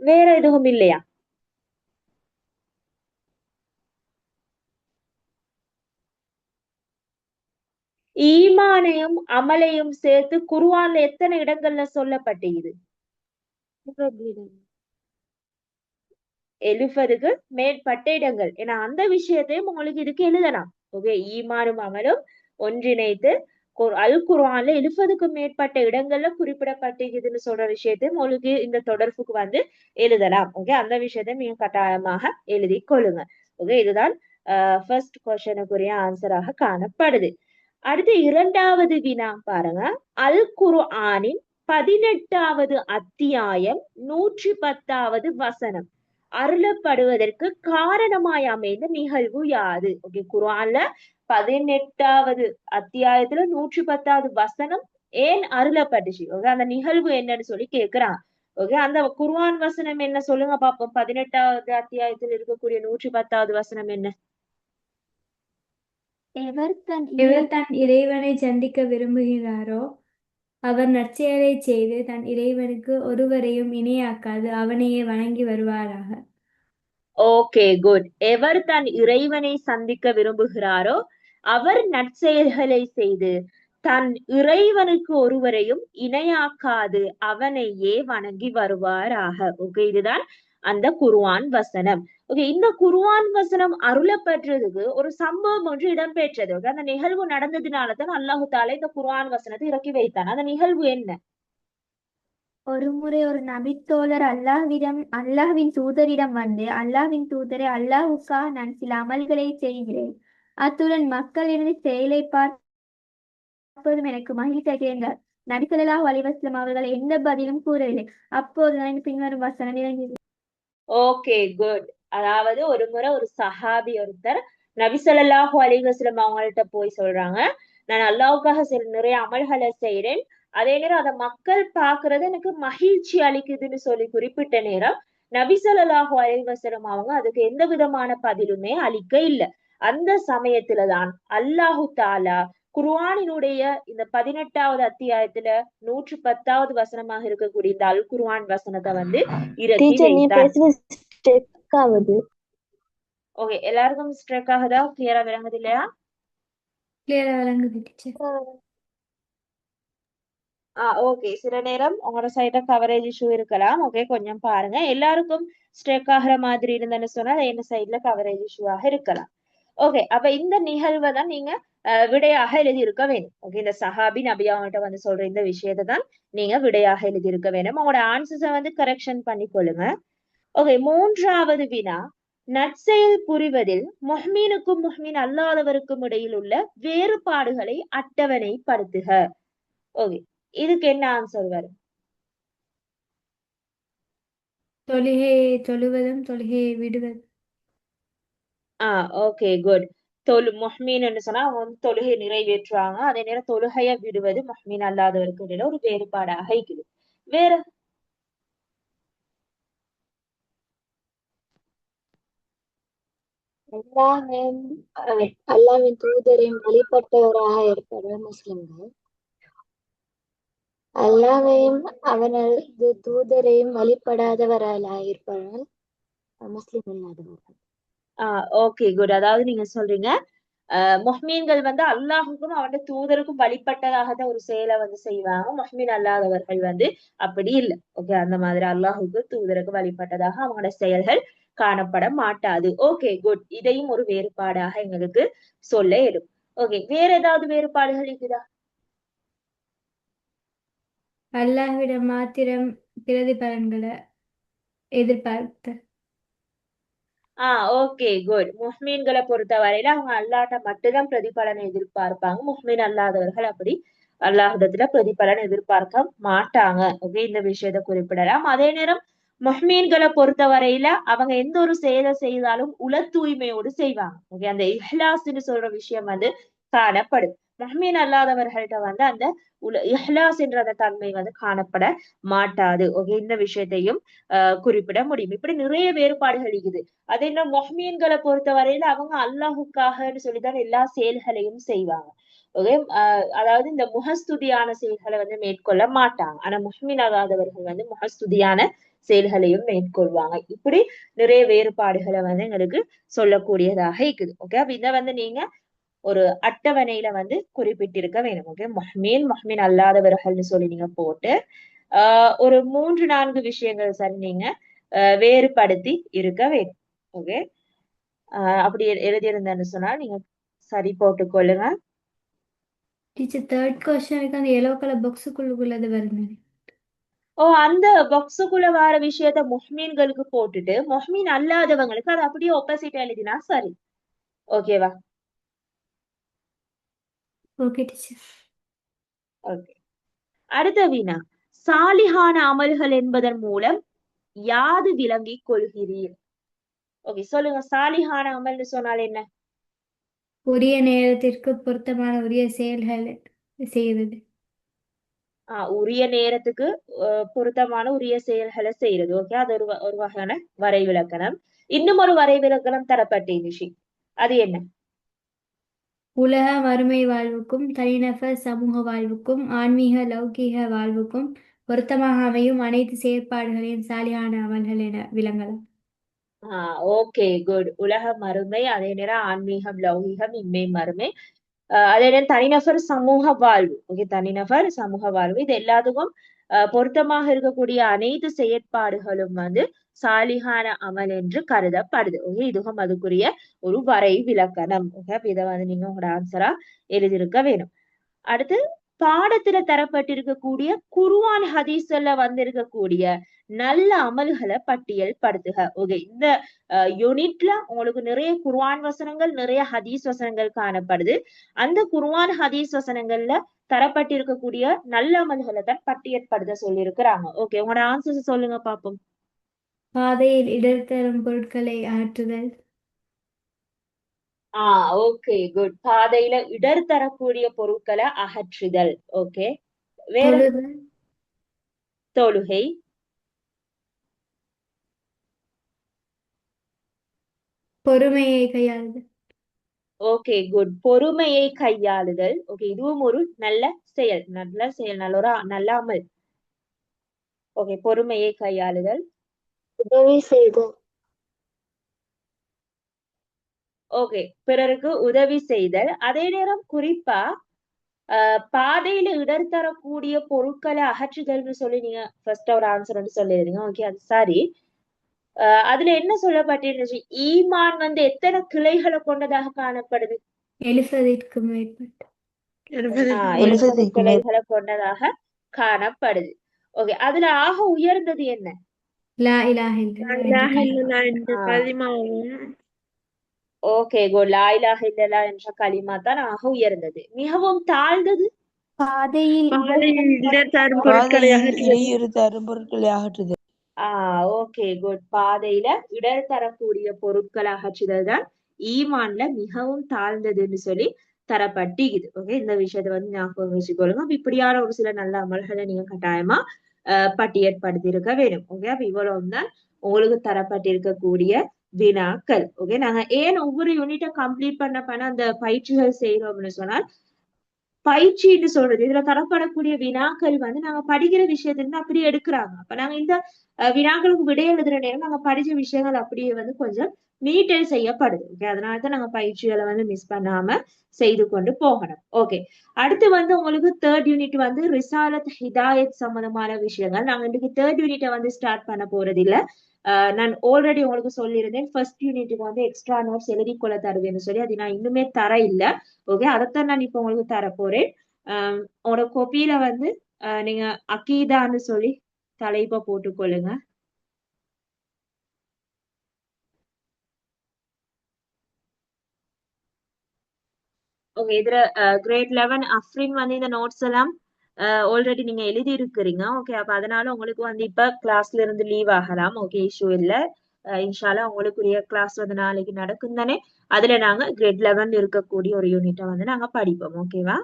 வேற எதுவும் இல்லையா? ஈமானையும் அமலையும் சேர்த்து குர்ஆன்ல எத்தனை இடங்கள்ல சொல்லப்பட்டிருக்குது? 70க்கு மேற்பட்ட இடங்கள். ஏன்னா அந்த விஷயத்தையும் உங்களுக்கு இதுக்கு எழுதலாம். ஓகே, ஈமானும் அமலும் ஒன்றிணைத்து அல் குர்ஆன்ல 70க்கும் மேற்பட்ட இடங்கள்ல குறிப்பிடப்பட்டிருக்குதுன்னு சொல்ற விஷயத்தையும் உங்களுக்கு இந்த தொடர்புக்கு வந்து எழுதலாம். ஓகே, அந்த விஷயத்தையும் நீங்க கட்டாயமாக எழுதி கொள்ளுங்க. ஓகே, இதுதான் ஃபர்ஸ்ட் கொஸ்டினுக்குரிய ஆன்சராக காணப்படுது. அடுத்து 2வது வினா பாருங்க. அல் குர்ஆனின் 18வது அத்தியாயம் 110வது வசனம் அருளப்படுவதற்கு காரணமாய் அமைந்த நிகழ்வு யாது? ஓகே, குர்ஆன்ல 18வது அத்தியாயத்துல 110வது வசனம் ஏன் அருளப்பட்டுச்சு? ஓகே, அந்த நிகழ்வு என்னன்னு சொல்லி கேக்குறான். ஓகே, அந்த குர்ஆன் வசனம் என்ன சொல்லுங்க பாப்போம். 18வது அத்தியாயத்தில் இருக்கக்கூடிய 110வது வசனம் என்ன? எவர் தன் இறைவனை சந்திக்க விரும்புகிறாரோ அவர் நற்செயலை செய்து தன் இறைவனுக்கு ஒருவரையும் இணையாக்காது அவனையே வணங்கி வருவாராக. Okay good. எவர் தன் இறைவனை சந்திக்க விரும்புகிறாரோ அவர் நற்செயல்களை செய்து தன் இறைவனுக்கு ஒருவரையும் இணையாக்காது அவனையே வணங்கி வருவாராக. ஓகே, இதுதான் அந்த குர்ஆன் வசனம். ஓகே, இந்த குர்ஆன் வசனம் அருளப்பெற்றதுக்கு ஒரு சம்பவம் ஒன்று இடம்பெற்றது. ஓகே, அந்த நிகழ்வு நடந்ததுனாலதான் அல்லாஹு தாலா இந்த குர்ஆன் வசனத்தை இறக்கி வைத்தான். அந்த நிகழ்வு என்ன? ஒரு முறை ஒரு நபித்தோழர் அல்லாஹ்வின் தூதரிடம் வந்து, அல்லாஹ்வின் தூதரை, அல்லாஹ்வுக்காக நான் சில அமல்களை செய்கிறேன், அத்துடன் மக்களிருந்து செயலை பார்ப்பதும் எனக்கு மகிழ்ச்சி என்றார். நபி ஸல்லல்லாஹு அலைஹி வஸல்லம் அவர்கள் எந்த பதிலும் கூறவில்லை. அப்போதுதான் பின்வரும் வசனம் இறங்கியது. Okay good. அதாவது ஒரு முறை ஒரு சஹாபி ஒருத்தர் நபி ஸல்லல்லாஹு அலைஹி வஸல்லம் அவங்கள்ட்ட போய் சொல்றாங்க, நான் அல்லாஹ்வுக்காக நிறைய அமல்களை செய்றேன், அதே நேரம் அதை மக்கள் பாக்குறது எனக்கு மகிழ்ச்சி அளிக்குதுன்னு சொல்லி குறிப்பிட்ட நேரம் நபி ஸல்லல்லாஹு அலைஹி வஸல்லம் அவங்க அதுக்கு எந்த விதமான பதிலுமே அளிக்க இல்லை. அந்த சமயத்துலதான் அல்லாஹு தாலா குர்ஆனினுடைய இந்த 18வது அத்தியாயத்துல 110வது வசனமாக இருக்கக்கூடிய இந்த அல் குர்ஆன் வசனத்தை வந்து இறக்கி டீச்சர் நீ வைத்தான். பேசுறது ஸ்டெக் ஆகுது. ஓகே, எல்லாருக்கும் ஸ்ட்ரைக் ஆகுதா? கிளியரா விளங்குது இல்லையா? கிளியரா விளங்குது டீச்சர். ஓகே, சில நேரம் உங்களோட சைட்ல கவரேஜ் இஷ்யூ இருக்கலாம். ஓகே, கொஞ்சம் பாருங்க. எல்லாருக்கும் ஸ்ட்ரைக் ஆகிற மாதிரி இருந்தேன்னு சொன்னா என்ன சைட்ல கவரேஜ் இஷ்யூவாக இருக்கலாம். ஓகே, அப்ப இந்த நிகழ்வை தான் நீங்க விடையாக எழுதி இருக்க வேணும். ஓகே, இந்த சஹாபி நபி அவங்கள்ட்ட வந்து சொல்ற இந்த விஷயத்தை தான் நீங்க விடையாக எழுதி இருக்க வேணும். உங்களோட ஆன்சர்ஸை வந்து கரெக்ஷன் பண்ணி கொள்ளுங்க. ஓகே, 3வது வினா, நற்செயல் புரிவதில் முஹ்மீனுக்கும் முஹ்மீன் அல்லாதவருக்கும் இடையில் உள்ள வேறுபாடுகளை அட்டவணைப்படுத்துக. ஓகே, இதுக்கு என்ன ஆன்சர் வரும்? தொழுகையை தொழுவதும் தொழுகையை விடுவதும். Okay, good. முஹ்மீன்னு சொன்னா அவங்க வந்து தொழுகை நிறைவேற்றுவாங்க, அதே நேரம் தொழுகையை விடுவது முஹ்மீன் அல்லாதவருக்கு இடையில ஒரு வேறுபாடாக இருக்குது. வேற அல்லாஹ்வின் தூதரையும் வழிபட்டவராக இருப்பவர் முஸ்லிம்கள். அல்லாஹ்வையும் அவனது தூதரையும் வழிபடாதவர்களாக இருப்பவர்கள் முஸ்லிம் இல்லாதவர்கள். Okay, good. அதாவது நீங்க சொல்றீங்க முஹ்மீன்கள் வந்து அல்லாஹுக்கும் அவனோட தூதருக்கும் வழிபட்டதாக தான் ஒரு செயலை வந்து செய்வாங்க, முஹ்மீன் அல்லாதவர்கள் வந்து அப்படி இல்லை. ஓகே, அந்த மாதிரி அல்லாஹுக்கு தூதருக்கு வழிபட்டதாக அவங்களோட செயல்கள் காணப்பட மாட்டாது. Okay, good. இதையும் ஒரு வேறுபாடாக எங்களுக்கு சொல்ல இயலும். ஓகே, வேற ஏதாவது வேறுபாடுகள் இருக்குதா? அல்லாஹ்விடம் மாத்திரம் பிரதிபலன்களை எதிர்பார்த்து. Okay, good. முஹ்மீன்களை பொறுத்த வரையில அவங்க அல்லாஹ்ட்ட மட்டும்தான் பிரதிபலனை எதிர்பார்ப்பாங்க. முஹ்மீன் அல்லாதவர்கள் அப்படி அல்லாஹ்விடத்துல பிரதிபலன் எதிர்பார்க்க மாட்டாங்க. ஓகே, இந்த விஷயத்தை குறிப்பிடலாம். அதே நேரம் முஹ்மீன்களை பொறுத்த வரையில அவங்க எந்த ஒரு செயலை செய்தாலும் உள தூய்மையோடு செய்வாங்க. ஓகே, அந்த இஹ்லாஸ்ன்னு சொல்ற விஷயம் வந்து காணப்படும். முஹ்மீன் அல்லாதவர்கள்ட்ட வந்து அந்த இஹ்லாஸ் என்ற அந்த தன்மை வந்து காணப்பட மாட்டாது. ஓகே, இந்த விஷயத்தையும் குறிப்பிட முடியும். இப்படி நிறைய வேறுபாடுகள் இருக்குது. அதே என்ன முஹ்மீன்களை பொறுத்த வரையில அவங்க அல்லாஹுக்காகன்னு சொல்லிதான் எல்லா செயல்களையும் செய்வாங்க. ஓகே, அதாவது இந்த முகஸ்துதியான செயல்களை வந்து மேற்கொள்ள மாட்டாங்க. ஆனா முஹ்மீன் ஆகாதவர்கள் வந்து முகஸ்துதியான செயல்களையும் மேற்கொள்வாங்க. இப்படி நிறைய வேறுபாடுகளை வந்து எங்களுக்கு சொல்லக்கூடியதாக இருக்குது. ஓகே, அப்ப இதை வந்து நீங்க ஒரு அட்டவணையில வந்து குறிப்பிட்டிருக்க வேணும். ஓகே, முஹ்மீன் அல்லாதவர்கள்னு சொல்லி நீங்க போட்டு ஒரு 3-4 விஷயங்கள் சரி நீங்க வேறுபடுத்தி இருக்க வேண்டும். ஓகே, அப்படி எழுதியிருந்தேன்னு சொன்னா நீங்க சரி போட்டுக் கொள்ளுங்க. டீச்சர், 3rd கொஸ்டினுக்கு அந்த எல்லோ கலர் பாக்ஸுக்குள்ளது வருங்க. அந்த பாக்ஸுக்குள்ள வர விஷயத்த முஹ்மீன்களுக்கு போட்டுட்டு முஹ்மீன் அல்லாதவங்களுக்கு அது அப்படியே ஆப்போசிட் எழுதினா சரி. ஓகேவா? Okay teacher. ஓகே, அடுத்த வினா, சாலிஹான அமல்கள் என்பதன் மூலம் யாது விளங்கிக் கொள்கிறீர்? ஓகே, சொல்லுங்க. சாலிஹான அமல்னு சொன்னால் என்ன? உரிய நேரத்திற்கு பொருத்தமான உரிய செயல்கள் செய்வது. உரிய நேரத்துக்கு பொருத்தமான உரிய செயல்களை செய்யறது. ஓகே, அது ஒரு வகையான வரைவிலக்கணம். இன்னும் ஒரு வரைவிலக்கணம் தரப்பட்டிருந்துச்சு, அது என்ன? உலக மறுமை வாழ்வுக்கும் தனிநபர் சமூக வாழ்வுக்கும் ஆன்மீக லௌகீக வாழ்வுக்கும் பொருத்தமாக அமையும் அனைத்து செயற்பாடுகளையும் சாலியான அமல்கள் என விளங்கலாம். Okay, good. உலக மறுமை, அதே நேரம் ஆன்மீகம், லௌகீகம், இம்மை மறுமை, அதே நேரம் தனிநபர் சமூக வாழ்வு. ஓகே, தனிநபர் சமூக வாழ்வு, இது எல்லாத்துக்கும் பொருத்தமாக இருக்கக்கூடிய அனைத்து செயற்பாடுகளும் வந்து சாலிஹான அமல் என்று கருதப்படுது. ஓகே, இதுவும் அதுக்குரிய ஒரு வரை விலக்கணம். ஓகே, அப்ப இதை வந்து நீங்க உங்களோட ஆன்சரா எழுதியிருக்க வேணும். அடுத்து, பாடத்துல தரப்பட்டிருக்கக்கூடிய குர்ஆன் ஹதீஸ்ல வந்திருக்கக்கூடிய நல்ல அமல்களை பட்டியல் படுத்துக. ஓகே, இந்த யூனிட்ல உங்களுக்கு நிறைய குர்ஆன் வசனங்கள், நிறைய ஹதீஸ் வசனங்கள் காணப்படுது. அந்த குர்ஆன் ஹதீஸ் வசனங்கள்ல தரப்பட்டிருக்கக்கூடிய நல்ல அமல்களை தான் பட்டியல்படுத்த சொல்லி இருக்கிறாங்க. ஓகே, உங்களோட ஆன்சர்ஸ் சொல்லுங்க பாப்போம். பாதையில் இடர் தரும் பொருட்களை அகற்றுதல். Okay good. பாதையில இடர் தரக்கூடிய பொருட்களை அகற்றுதல். ஓகே, வேற தொழுதல், தொழுகை. பொறுமையை கையாளுதல், ஓகே குட். பொறுமையை கையாளுதல். ஓகே, இதுவும் ஒரு நல்ல செயல், நல்ல ஒரு நல்ல அமல். ஓகே, பொறுமையை கையாளுதல். உதவி செய்தல். ஓகே, பிறருக்கு உதவி செய்தல். அதே நேரம் குறிப்பா பாதையில இடர் தரக்கூடிய பொருட்களை அகற்றுதல்னு சொல்லி நீங்க ஃபர்ஸ்ட் ஒரு ஆன்சர் வந்து சொல்லிருந்தீங்க. ஓகே, அது சரி. அதுல என்ன சொல்லப்பட்டிருந்துச்சு? ஈமான் வந்து எத்தனை கிளைகளை கொண்டதாக காணப்படுது? 70ற்கு மேற்பட்ட, 70 கிளைகளை கொண்டதாக காணப்படுது. ஓகே, அதுல ஆக உயர்ந்தது என்ன? லா இலாஹ இல்லல்லாஹ் என்ற இலாஹ கலிமா. இல்லல்லாஹ் என்ற ஆ, கலிமாவும் ஓகே குட். லா இலாஹ இல்லல்லாஹ் என்ற கலிமா தான் ஆக உயர்ந்தது. மிகவும் தாழ்ந்தது? பாதையில் பாதையில் இடர்தரும் பொருட்களை அகற்றுதல். Okay good. பாதையில இடர் தரக்கூடிய பொருட்களை அகற்றுதல் தான் ஈமான்ல மிகவும் தாழ்ந்ததுன்னு சொல்லி தரப்பட்டிக்குது. ஓகே, இந்த விஷயத்த வந்து ஞாபகம் வச்சுக்கொள்ளுங்க. அப்ப இப்படியான ஒரு சில நல்ல அமல்களை நீங்க கட்டாயமா பட்டியற்படுத்தி இருக்க வேணும். ஓகே, அப்ப இவ்வளவுதான் உங்களுக்கு தரப்பட்டிருக்கக்கூடிய வினாக்கள். ஓகே, நாங்க ஏன் ஒவ்வொரு யூனிட்டை கம்ப்ளீட் பண்ண அந்த பயிற்சிகள் செய்யறோம் அப்படின்னு சொன்னால், பயிற்சின்னு சொல்றது இதுல தரப்படக்கூடிய வினாக்கள் வந்து நாங்க படிக்கிற விஷயத்துல இருந்து அப்படியே எடுக்கிறாங்க. அப்ப நாங்க இந்த வினாக்களுக்கு விடை எழுதுற நேரம் நாங்க படிச்ச விஷயங்கள் அப்படியே வந்து கொஞ்சம் நீட்டல் செய்யப்படுது. ஓகே, அதனாலதான் நாங்க பயிற்சிகளை வந்து மிஸ் பண்ணாம செய்து கொண்டு போகணும். ஓகே, அடுத்து வந்து உங்களுக்கு தேர்ட் யூனிட் வந்து ரிசாலத் ஹிதாயத் சம்பந்தமான விஷயங்கள். நாங்க இன்னைக்கு தேர்ட் யூனிட்டை வந்து ஸ்டார்ட் பண்ண போறது இல்ல. நான் ஆல்ரெடி உங்களுக்கு சொல்லியிருந்தேன் ஃபர்ஸ்ட் யூனிட்டுக்கு வந்து எக்ஸ்ட்ரா நோட்ஸ் எழுதி கொள்ள தருவேன்னு சொல்லி, அது நான் இன்னுமே தர இல்ல. ஓகே, அதைத்தான் நான் இப்ப உங்களுக்கு தர போறேன். உங்களோட கோப்பியில வந்து நீங்க அகீதான்னு சொல்லி தலைப்பை போட்டுக்கொள்ளுங்க. ஓகே, இதுல கிரேட் 11 அஃப்ரின் வந்து இந்த நோட்ஸ் எல்லாம் ஆல்ரெடி நீங்க எழுதி இருக்கிறீங்க. ஓகே, அப்ப அதனால உங்களுக்கு வந்து இப்ப கிளாஸ்ல இருந்து லீவ் ஆகலாம். ஓகே, இஷ்யூ இல்ல. இன்ஷால்லா உங்களுக்குரிய கிளாஸ் வந்து நாளைக்கு நடக்கும் தானே. அதுல நாங்க கிரேட் 11 இருக்கக்கூடிய ஒரு யூனிட்டை வந்து நாங்க படிப்போம். ஓகேவா?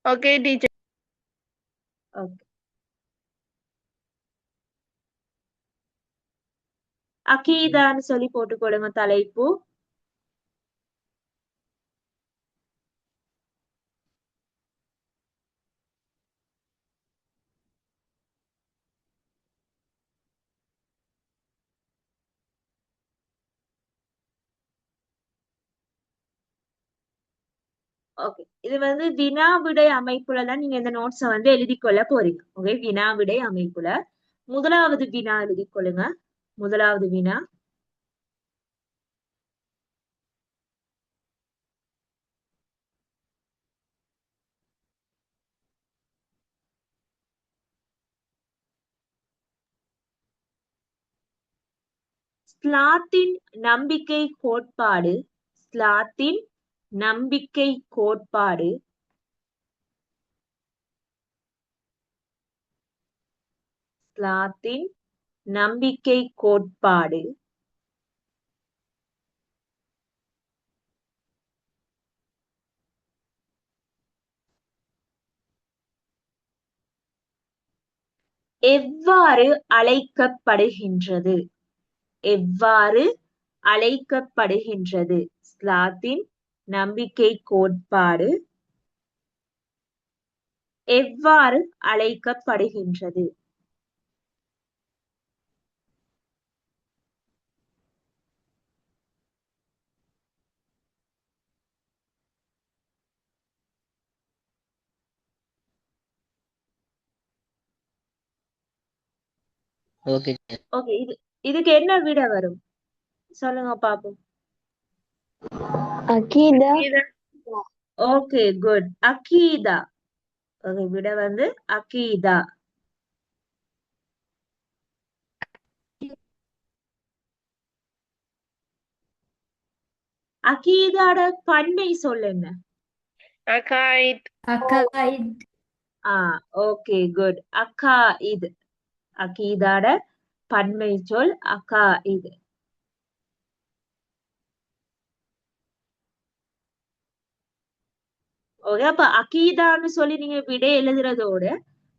Okay teacher. ஓகே, அகீதான்னு சொல்லி போட்டுக்கொள்ளுங்க தலைப்பு. ஓகே, இது வந்து வினா விடை அமைப்புல தான் நீங்க இந்த நோட்ஸை வந்து எழுதி கொள்ள போறீங்க. ஓகே, வினா விடை அமைப்புல முதலாவது வினா எழுதி கொள்ளுங்க. முதலாவது வினா, ஸ்லாத்தின் நம்பிக்கை கோட்பாடு. ஸ்லாத்தின் நம்பிக்கை கோட்பாடு ஸ்லாத்தின் நம்பிக்கை கோட்பாடு எவ்வாறு அழைக்கப்படுகின்றது? எவ்வாறு அழைக்கப்படுகின்றது? ஸ்லாத்தின் நம்பிக்கை கோட்பாடு எவ்வாறு அழைக்கப்படுகின்றது? ஓகே ஓகே, இதுக்கு என்ன விட வரும் சொல்லுங்க பாப்போம். அகீதா. Okay good. அகீதா. ஓகே, விட வந்து அகீதா. அகீதாட பன்மை சொல் என்ன? அகாயித். அகாயித், ஓகே குட். அகா இது அகீதாட பன்மை சொல் அகா இது. ஓகே, அப்ப அகீதான்னு சொல்லி நீங்க விடை எழுதுறதோட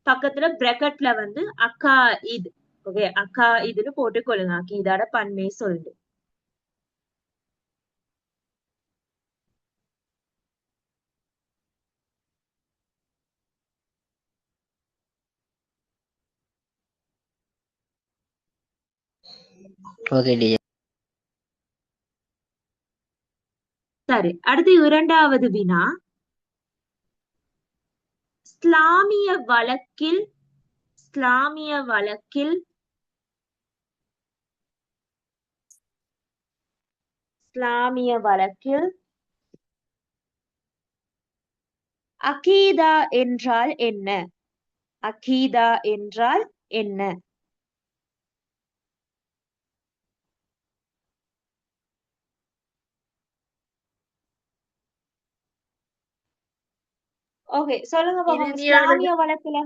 பக்கத்துல பிராக்கெட்ல வந்து அக்கா இது. ஓகே, அக்கா இதுன்னு போட்டுக்கொள்ளுங்க. அகீதாட பன்மை சொல்லுங்க. Okay teacher. சரி, அடுத்து இரண்டாவது வினா. இஸ்லாமிய வழக்கில் இஸ்லாமிய வழக்கில் இஸ்லாமிய வழக்கில் அகீதா என்றால் என்ன? அகீதா என்றால் என்ன? ஓகே, சொல்லுங்க பாப்போம். இறுதியானது இஸ்லாமிய வழக்குல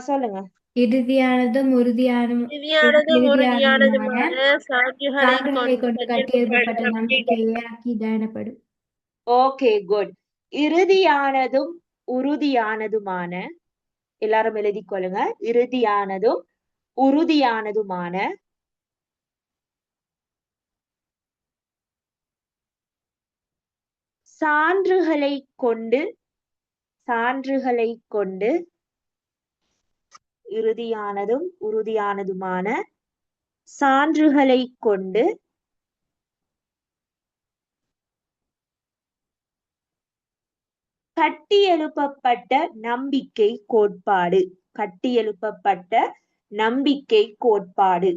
சொல்லுங்க. இறுதியானதும் இறுதியானதும் இறுதியானதுமான உறுதியானதுமான சான்றுகளை சான்றுகளை கொண்டு கொண்டு கட்டியெழுப்பப்பட்ட கட்டியெழுப்பப்பட்ட நம்பிக்கை. நம்பிக்கையே அக்கீதா எனப்படும். Okay, good. இறுதியானதும் உறுதியானதுமான, எல்லாரும் எழுதிக் கொள்ளுங்க. இறுதியானதும் உறுதியானதுமான சான்றுகளை கொண்டு இறுதியானதும் உறுதியானதுமான சான்றுகளை கொண்டு கட்டியெழுப்பப்பட்ட நம்பிக்கை கோட்பாடு. கட்டியெழுப்பப்பட்ட நம்பிக்கை கோட்பாடு.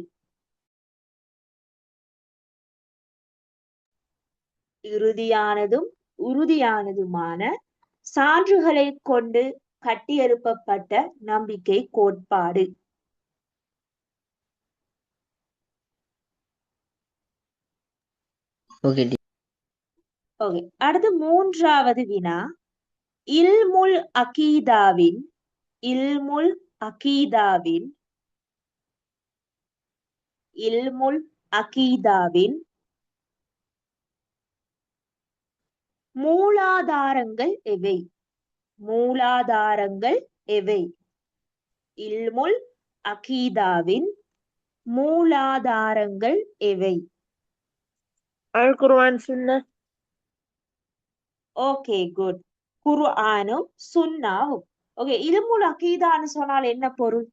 இறுதியானதும் உறுதியானதுமான சான்றுகளை கொண்டு கட்டியெழுப்பப்பட்ட நம்பிக்கை கோட்பாடு. ஓகே ஓகே, அடுத்து மூன்றாவது வினா. இல்முல் அகீதாவின் இல்முல் அகீதாவின் இல்முல் அகீதாவின் மூலாதாரங்கள் எவை? மூலாதாரங்கள் எவை? இல்முல் அகீதாவின் மூலாதாரங்கள் எவை? அல் குர்ஆன் சுன்னா. Okay, good. குர்ஆனும் சுன்னாவும். ஓகே, இல்முல் அகீதான்னு சொன்னால் என்ன பொருள்?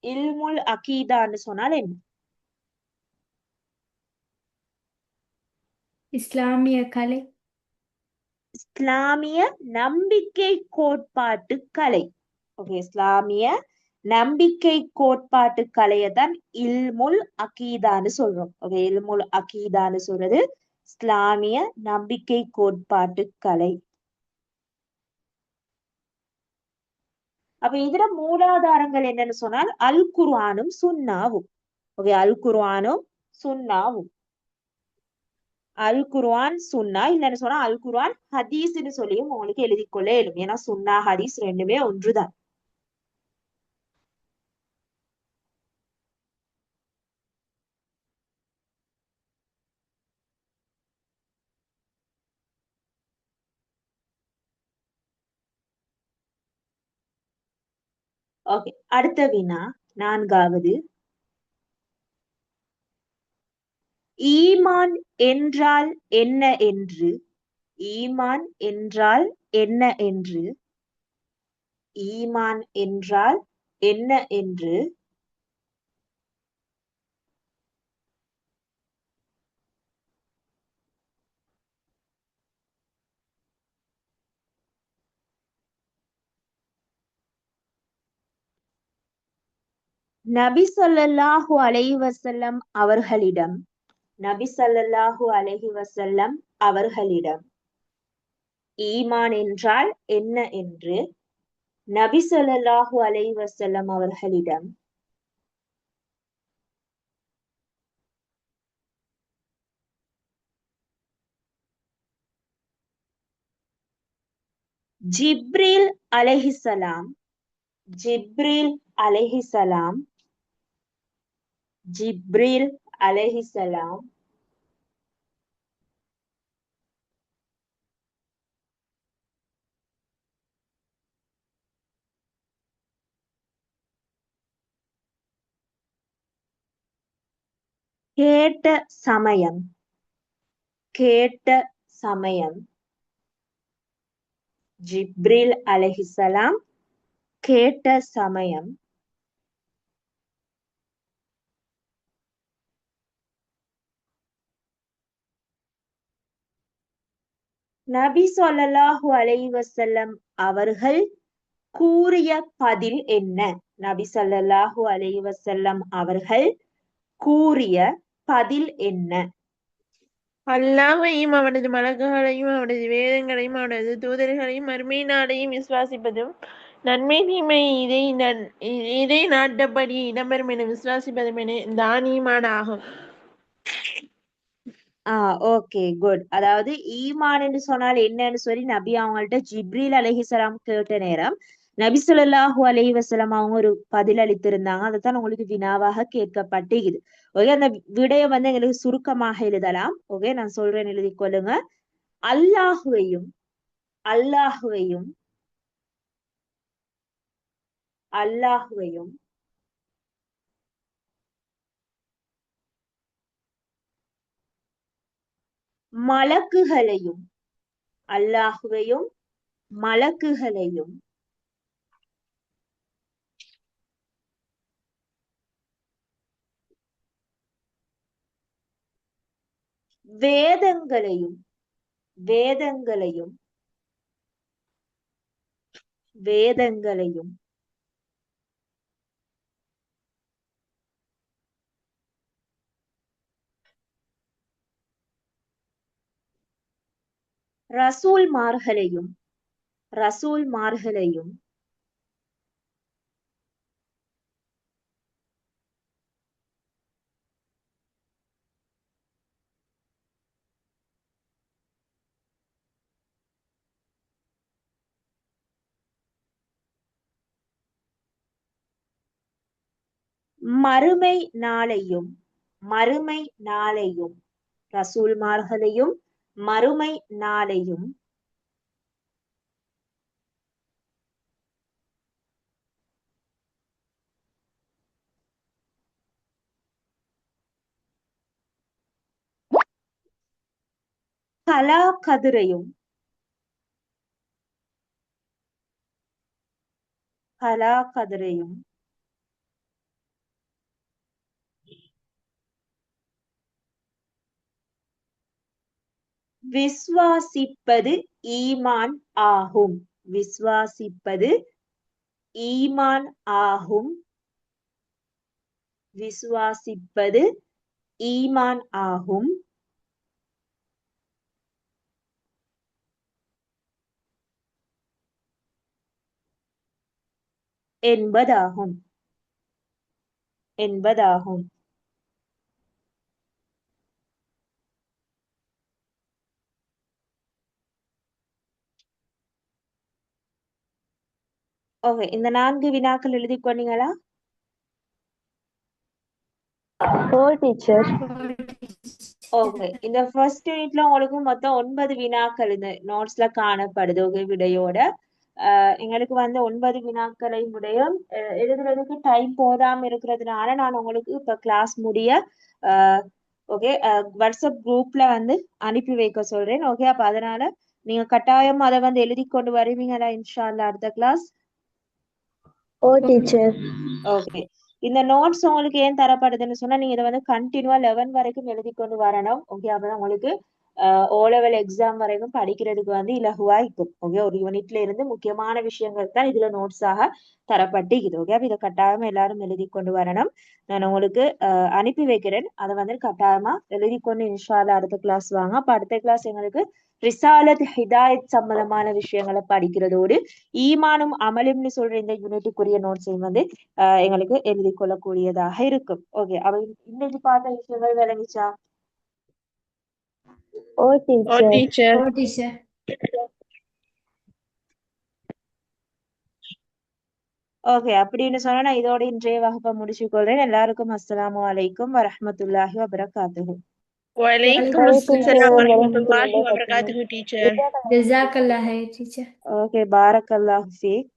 இல்முல் அகீதான்னு சொன்னால் என்ன? இஸ்லாமிய கலை. இஸ்லாமிய நம்பிக்கை கோட்பாட்டு கலை. ஓகே, இஸ்லாமிய நம்பிக்கை கோட்பாட்டு கலையை தான் இல்முல் அகீதான்னு சொல்றோம். ஓகே, இல்முல் அகீதான்னு சொல்றது இஸ்லாமிய நம்பிக்கை கோட்பாட்டு கலை. அப்ப இதுல மூலாதாரங்கள் என்னன்னு சொன்னால் அல் குர்ஆனும் சுன்னாவும். ஓகே, அல் குர்ஆனும் சுன்னாவும். அல் குர்ஆன் சுன்னா இல்லைன்னு சொன்னா அல் குர்ஆன் ஹதீஸ்ன்னு சொல்லியும் உங்களுக்கு எழுதிக்கொள்ள இயலும். ஏன்னா சுன்னா ஹதீஸ் ரெண்டுமே ஒன்றுதான். ஓகே, அடுத்த வினா நான்காவது. ஈமான் என்றால் என்ன என்று ஈமான் என்றால் என்ன என்று ஈமான் என்றால் என்ன என்று நபி ஸல்லல்லாஹு அலைஹி வஸல்லம் அவர்களிடம் நபி ஸல்லல்லாஹு அலைஹி வஸல்லம் அவர்களிடம் ஈமான் என்றால் என்ன என்று நபி ஸல்லல்லாஹு அலைஹி வஸல்லம் அவர்களிடம் ஜிப்ரீல் அலைஹிஸ்ஸலாம் ஜிப்ரீல் அலைஹிஸ்ஸலாம் ஜிப்ரீல் அலைஹிஸ்ஸலாம் கேட்ட சமயம் கேட்ட சமயம் ஜிப்ரில் அலைஹிஸ்ஸலாம் கேட்ட சமயம் நபி ஸல்லல்லாஹு அலைஹி வஸல்லம் அவர்கள் கூறிய பதில் என்ன? நபி ஸல்லல்லாஹு அலைஹி வஸல்லம் அவர்கள் கூறிய பதில் என்ன? அல்லாஹையும் அவனது மலக்குகளையும் அவனது வேதங்களையும் அவனது தூதர்களையும் மறுமை நாளையும் விசுவாசிப்பதும் நன்மை தீமை இதை நாட்டப்படி இடம்பெறும் என விசுவாசிப்பதும் என தான் ஈமான் ஆகும். Okay good. அதாவது ஈமான் என்று சொன்னால் என்னன்னு சொல்லி நபி அவங்கள்ட்ட ஜிப்ரீல் அலைஹிஸ்ஸலாம் கேட்ட நேரம் நபி ஸல்லல்லாஹு அலைஹி வஸல்லம் அவங்க ஒரு பதில் அளித்திருந்தாங்க. அதைத்தான் உங்களுக்கு வினாவாக கேட்கப்பட்டிருக்குது. ஓகே, அந்த விடையை வந்து எங்களுக்கு சுருக்கமாக எழுதலாம். ஓகே, நான் சொல்றேன், எழுதிக் கொள்ளுங்க. அல்லாஹுவையும் அல்லாஹுவையும் அல்லாஹுவையும் மலக்குகளையும் அல்லாஹுவையும் மலக்குகளையும் வேதங்களையும் வேதங்களையும் வேதங்களையும் ரசூல்மார்களையும் ரசூல்மார்களையும் மறுமை நாளையும் மறுமை நாளையும் ரசூல்மார்களையும் மறுமை நாளையும் கலாகதிரையும் கலாகதிரையும் விசுவாசிப்பது ஈமான் ஆகும். விசுவாசிப்பது ஈமான் ஆகும். விசுவாசிப்பது ஈமான் ஆகும் என்பதாகும். ஓகே, இந்த 4 வினாக்கள் எழுதி கொண்டீங்களா? டீச்சர். ஓகே, இந்த ஃபர்ஸ்ட் யூனிட்ல உங்களுக்கு மொத்தம் 9 வினாக்கள் இந்த நோட்ஸ்ல காணப்படுது. ஓகே, விடையோட எங்களுக்கு வந்து 9 வினாக்களை விடையும் எழுதுறதுக்கு டைம் போதாம இருக்கிறதுனால நான் உங்களுக்கு இப்ப கிளாஸ் முடிய ஓகே வாட்ஸ்அப் குரூப்ல வந்து அனுப்பி வைக்க சொல்றேன். ஓகே, அப்ப அதனால நீங்க கட்டாயம் அதை வந்து எழுதி கொண்டு வருவீங்களா இன்ஷா அல்லாஹ் அடுத்த கிளாஸ்? டீச்சர். ஓகே, இந்த நோட்ஸ் உங்களுக்கு ஏன் தரப்படுதுன்னு சொன்னா நீங்க இதை வந்து கண்டினியூவா 11 வரைக்கும் எழுதி கொண்டு வரணும். ஓகே, அப்பதான் உங்களுக்கு ஓ லெவல் எக்ஸாம் வரைக்கும் படிக்கிறதுக்கு வந்து இலகுவா இருக்கும். ஓகே, ஒரு யூனிட்ல இருந்து முக்கியமான விஷயங்கள் தான் இதுல நோட்ஸாக தரப்பட்டிருக்குது. ஓகே, அப்ப இதை கட்டாயமா எல்லாரும் எழுதி கொண்டு வரணும். நான் உங்களுக்கு அனுப்பி வைக்கிறேன். அதை வந்து கட்டாயமா எழுதி கொண்டு இன்ஷா அல்லாஹ் அடுத்த கிளாஸ் வாங்க. அப்ப அடுத்த கிளாஸ் எங்களுக்கு ரிசாலத் ஹிதாயத் சம்பந்தமான விஷயங்களை படிக்கிறதோடு ஈமானும் அமலும்னு சொல்ற இந்த யூனிட்டுக்குரிய நோட்ஸையும் வந்து எங்களுக்கு எழுதி கொள்ளக்கூடியதாக இருக்கும். ஓகே, அவ இன்னைக்கு பார்த்த விஷயங்கள் விளங்கிச்சா? டீச்சர். டீச்சர். ஓகே, அப்படின்னு சொன்னா நான் இதோட இன்றைய வகுப்பை முடிச்சுக்கொள்றேன். எல்லாருக்கும் அஸ்ஸலாமு அலைக்கும் வரஹ்மத்துல்லாஹி வபரகாத்துஹு. வலைக்கும் அஸ்ஸலாம் வரஹ்மத்துல்லாஹி வபரகாத்துஹு டீச்சர். ஜஸாக்கல்லாஹ் ஹைர் டீச்சர். Okay, பாரக்கல்லாஹு peak.